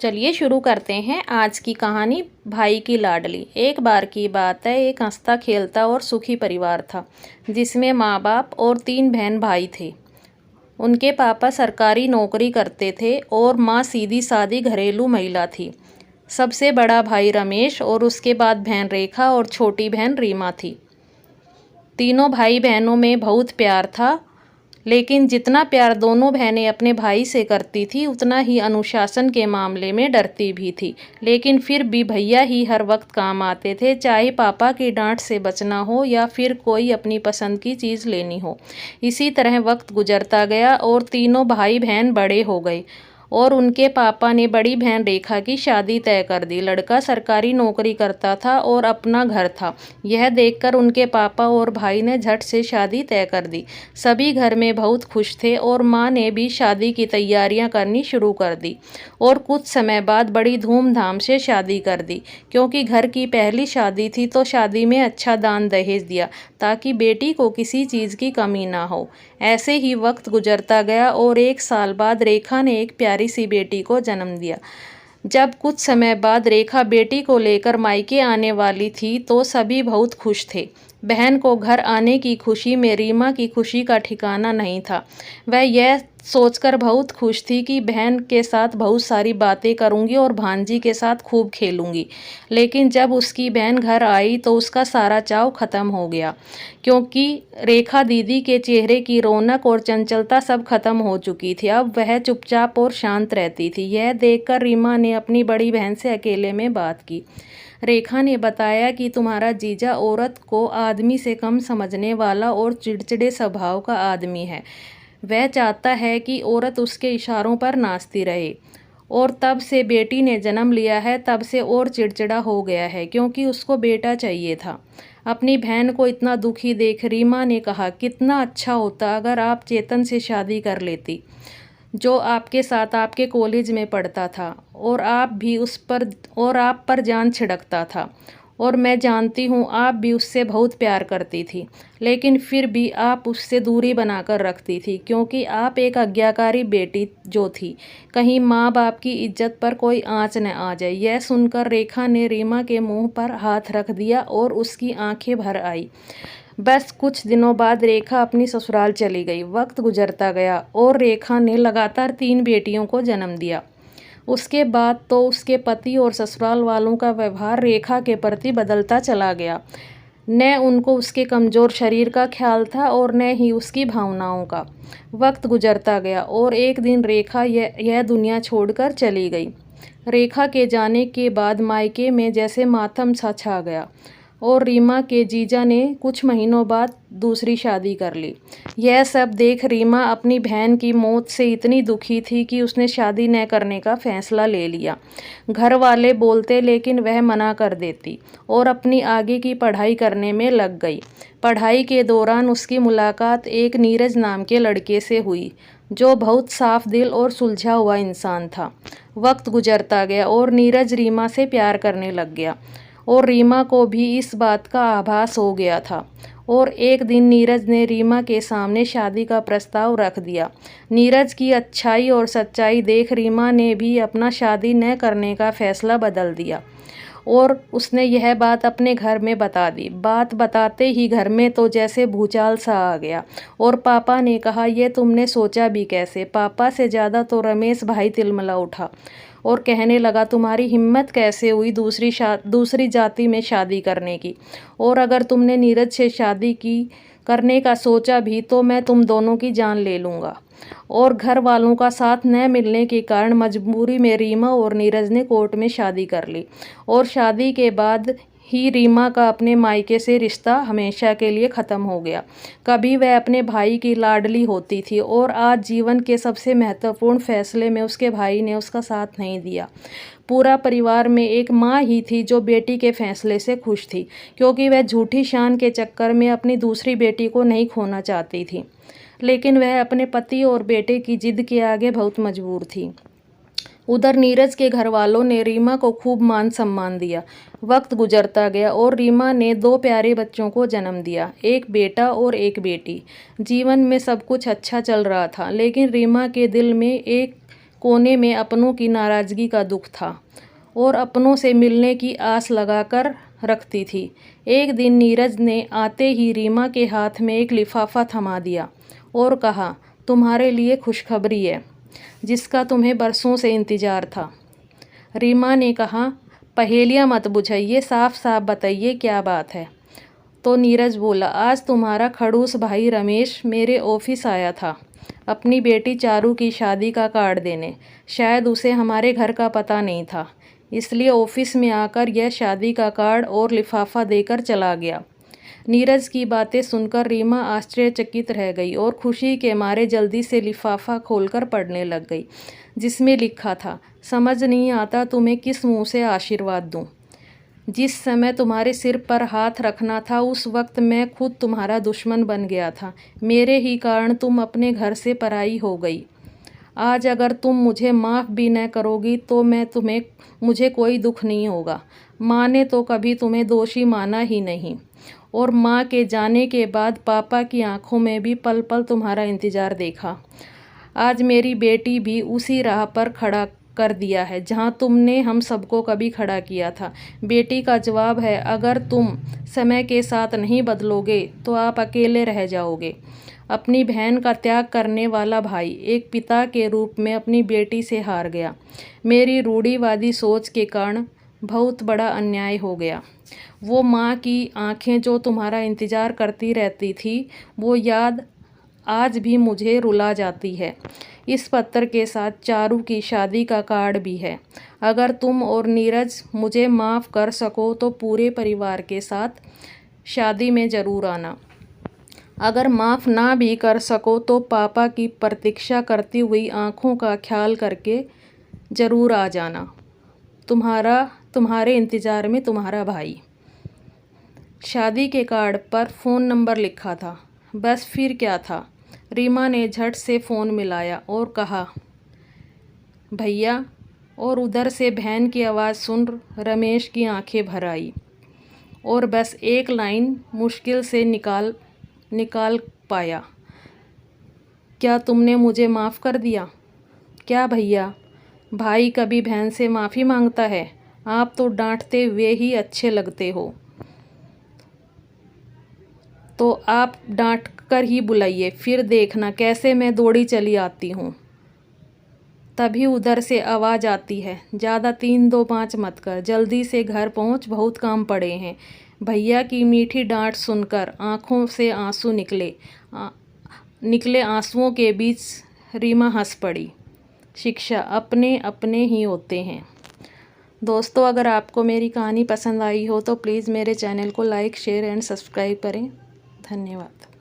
चलिए शुरू करते हैं आज की कहानी भाई की लाडली। एक बार की बात है, एक हंसता खेलता और सुखी परिवार था जिसमें माँ बाप और 3 बहन भाई थे। उनके पापा सरकारी नौकरी करते थे और माँ सीधी सादी घरेलू महिला थी। सबसे बड़ा भाई रमेश और उसके बाद बहन रेखा और छोटी बहन रीमा थी। तीनों भाई बहनों में बहुत प्यार था, लेकिन जितना प्यार दोनों बहनें अपने भाई से करती थी उतना ही अनुशासन के मामले में डरती भी थी। लेकिन फिर भी भैया ही हर वक्त काम आते थे, चाहे पापा की डांट से बचना हो या फिर कोई अपनी पसंद की चीज़ लेनी हो। इसी तरह वक्त गुजरता गया और तीनों भाई बहन बड़े हो गए और उनके पापा ने बड़ी बहन रेखा की शादी तय कर दी। लड़का सरकारी नौकरी करता था और अपना घर था। यह देखकर उनके पापा और भाई ने झट से शादी तय कर दी। सभी घर में बहुत खुश थे और माँ ने भी शादी की तैयारियां करनी शुरू कर दी और कुछ समय बाद बड़ी धूमधाम से शादी कर दी। क्योंकि घर की पहली शादी थी तो शादी में अच्छा दान दहेज दिया ताकि बेटी को किसी चीज़ की कमी ना हो। ऐसे ही वक्त गुजरता गया और 1 साल बाद रेखा ने एक प्यारी सी बेटी को जन्म दिया। जब कुछ समय बाद रेखा बेटी को लेकर मायके आने वाली थी तो सभी बहुत खुश थे। बहन को घर आने की खुशी में रीमा की खुशी का ठिकाना नहीं था। वह यह सोचकर बहुत खुश थी कि बहन के साथ बहुत सारी बातें करूंगी और भांजी के साथ खूब खेलूंगी। लेकिन जब उसकी बहन घर आई तो उसका सारा चाव खत्म हो गया, क्योंकि रेखा दीदी के चेहरे की रौनक और चंचलता सब खत्म हो चुकी थी। अब वह चुपचाप और शांत रहती थी। यह देखकर रीमा ने अपनी बड़ी बहन से अकेले में बात की। रेखा ने बताया कि तुम्हारा जीजा औरत को आदमी से कम समझने वाला और चिड़चिड़े स्वभाव का आदमी है। वह चाहता है कि औरत उसके इशारों पर नाचती रहे और तब से बेटी ने जन्म लिया है तब से और चिड़चिड़ा हो गया है, क्योंकि उसको बेटा चाहिए था। अपनी बहन को इतना दुखी देख रीमा ने कहा, कितना अच्छा होता अगर आप चेतन से शादी कर लेती, जो आपके साथ आपके कॉलेज में पढ़ता था और आप पर जान छिड़कता था। और मैं जानती हूँ आप भी उससे बहुत प्यार करती थी, लेकिन फिर भी आप उससे दूरी बनाकर रखती थी, क्योंकि आप एक आज्ञाकारी बेटी जो थी, कहीं माँ बाप की इज्जत पर कोई आँच न आ जाए। यह सुनकर रेखा ने रीमा के मुंह पर हाथ रख दिया और उसकी आंखें भर आई। बस कुछ दिनों बाद रेखा अपनी ससुराल चली गई। वक्त गुजरता गया और रेखा ने लगातार 3 बेटियों को जन्म दिया। उसके बाद तो उसके पति और ससुराल वालों का व्यवहार रेखा के प्रति बदलता चला गया। न उनको उसके कमज़ोर शरीर का ख्याल था और न ही उसकी भावनाओं का। वक्त गुजरता गया और एक दिन रेखा यह दुनिया छोड़कर चली गई। रेखा के जाने के बाद मायके में जैसे मातम सा छा गया और रीमा के जीजा ने कुछ महीनों बाद दूसरी शादी कर ली। यह सब देख रीमा अपनी बहन की मौत से इतनी दुखी थी कि उसने शादी न करने का फैसला ले लिया। घर वाले बोलते लेकिन वह मना कर देती और अपनी आगे की पढ़ाई करने में लग गई। पढ़ाई के दौरान उसकी मुलाकात एक नीरज नाम के लड़के से हुई, जो बहुत साफ दिल और सुलझा हुआ इंसान था। वक्त गुजरता गया और नीरज रीमा से प्यार करने लग गया और रीमा को भी इस बात का आभास हो गया था। और एक दिन नीरज ने रीमा के सामने शादी का प्रस्ताव रख दिया। नीरज की अच्छाई और सच्चाई देख रीमा ने भी अपना शादी न करने का फैसला बदल दिया और उसने यह बात अपने घर में बता दी। बात बताते ही घर में तो जैसे भूचाल सा आ गया और पापा ने कहा, ये तुमने सोचा भी कैसे? पापा से ज़्यादा तो रमेश भाई तिलमिला उठा और कहने लगा, तुम्हारी हिम्मत कैसे हुई दूसरी जाति में शादी करने की? और अगर तुमने नीरज से शादी करने का सोचा भी तो मैं तुम दोनों की जान ले लूँगा। और घर वालों का साथ न मिलने के कारण मजबूरी में रीमा और नीरज ने कोर्ट में शादी कर ली और शादी के बाद ही रीमा का अपने मायके से रिश्ता हमेशा के लिए ख़त्म हो गया। कभी वह अपने भाई की लाडली होती थी और आज जीवन के सबसे महत्वपूर्ण फैसले में उसके भाई ने उसका साथ नहीं दिया। पूरा परिवार में एक माँ ही थी जो बेटी के फैसले से खुश थी, क्योंकि वह झूठी शान के चक्कर में अपनी दूसरी बेटी को नहीं खोना चाहती थी, लेकिन वह अपने पति और बेटे की जिद के आगे बहुत मजबूर थी। उधर नीरज के घर वालों ने रीमा को खूब मान सम्मान दिया। वक्त गुजरता गया और रीमा ने 2 प्यारे बच्चों को जन्म दिया, एक बेटा और एक बेटी। जीवन में सब कुछ अच्छा चल रहा था, लेकिन रीमा के दिल में एक कोने में अपनों की नाराज़गी का दुख था और अपनों से मिलने की आस लगाकर रखती थी। एक दिन नीरज ने आते ही रीमा के हाथ में एक लिफाफा थमा दिया और कहा, तुम्हारे लिए खुशखबरी है जिसका तुम्हें बरसों से इंतज़ार था। रीमा ने कहा, पहेलियाँ मत बुझाइए, साफ साफ बताइए क्या बात है। तो नीरज बोला, आज तुम्हारा खड़ूस भाई रमेश मेरे ऑफिस आया था अपनी बेटी चारू की शादी का कार्ड देने। शायद उसे हमारे घर का पता नहीं था, इसलिए ऑफिस में आकर यह शादी का कार्ड और लिफाफा देकर चला गया। नीरज की बातें सुनकर रीमा आश्चर्यचकित रह गई और खुशी के मारे जल्दी से लिफाफा खोलकर पढ़ने लग गई, जिसमें लिखा था, समझ नहीं आता तुम्हें किस मुंह से आशीर्वाद दूं। जिस समय तुम्हारे सिर पर हाथ रखना था उस वक्त मैं खुद तुम्हारा दुश्मन बन गया था। मेरे ही कारण तुम अपने घर से पराई हो गई। आज अगर तुम मुझे माफ़ भी न करोगी तो मुझे कोई दुख नहीं होगा। माँ ने तो कभी तुम्हें दोषी माना ही नहीं और माँ के जाने के बाद पापा की आंखों में भी पल पल तुम्हारा इंतज़ार देखा। आज मेरी बेटी भी उसी राह पर खड़ा कर दिया है जहां तुमने हम सबको कभी खड़ा किया था। बेटी का जवाब है, अगर तुम समय के साथ नहीं बदलोगे तो आप अकेले रह जाओगे। अपनी बहन का त्याग करने वाला भाई एक पिता के रूप में अपनी बेटी से हार गया। मेरी रूढ़िवादी सोच के कारण बहुत बड़ा अन्याय हो गया। वो माँ की आंखें जो तुम्हारा इंतज़ार करती रहती थी, वो याद आज भी मुझे रुला जाती है। इस पत्र के साथ चारू की शादी का कार्ड भी है। अगर तुम और नीरज मुझे माफ़ कर सको तो पूरे परिवार के साथ शादी में ज़रूर आना। अगर माफ़ ना भी कर सको तो पापा की प्रतीक्षा करती हुई आँखों का ख्याल करके ज़रूर आ जाना। तुम्हारे इंतज़ार में तुम्हारा भाई। शादी के कार्ड पर फ़ोन नंबर लिखा था। बस फिर क्या था। रीमा ने झट से फ़ोन मिलाया और कहा, भैया। और उधर से बहन की आवाज़ सुन रमेश की आंखें भर आई और बस एक लाइन मुश्किल से निकाल पाया, क्या तुमने मुझे माफ़ कर दिया? क्या भैया, भाई कभी बहन से माफ़ी मांगता है? आप तो डांटते हुए ही अच्छे लगते हो, तो आप डांट कर ही बुलाइए, फिर देखना कैसे मैं दौड़ी चली आती हूँ। तभी उधर से आवाज़ आती है, ज़्यादा 3-2-5 मत कर, जल्दी से घर पहुँच, बहुत काम पड़े हैं। भैया की मीठी डांट सुनकर आँखों से आंसू निकले आंसुओं के बीच रीमा हंस पड़ी। शिक्षा अपने अपने ही होते हैं। दोस्तों, अगर आपको मेरी कहानी पसंद आई हो तो प्लीज़ मेरे चैनल को लाइक, शेयर एंड सब्सक्राइब करें। धन्यवाद।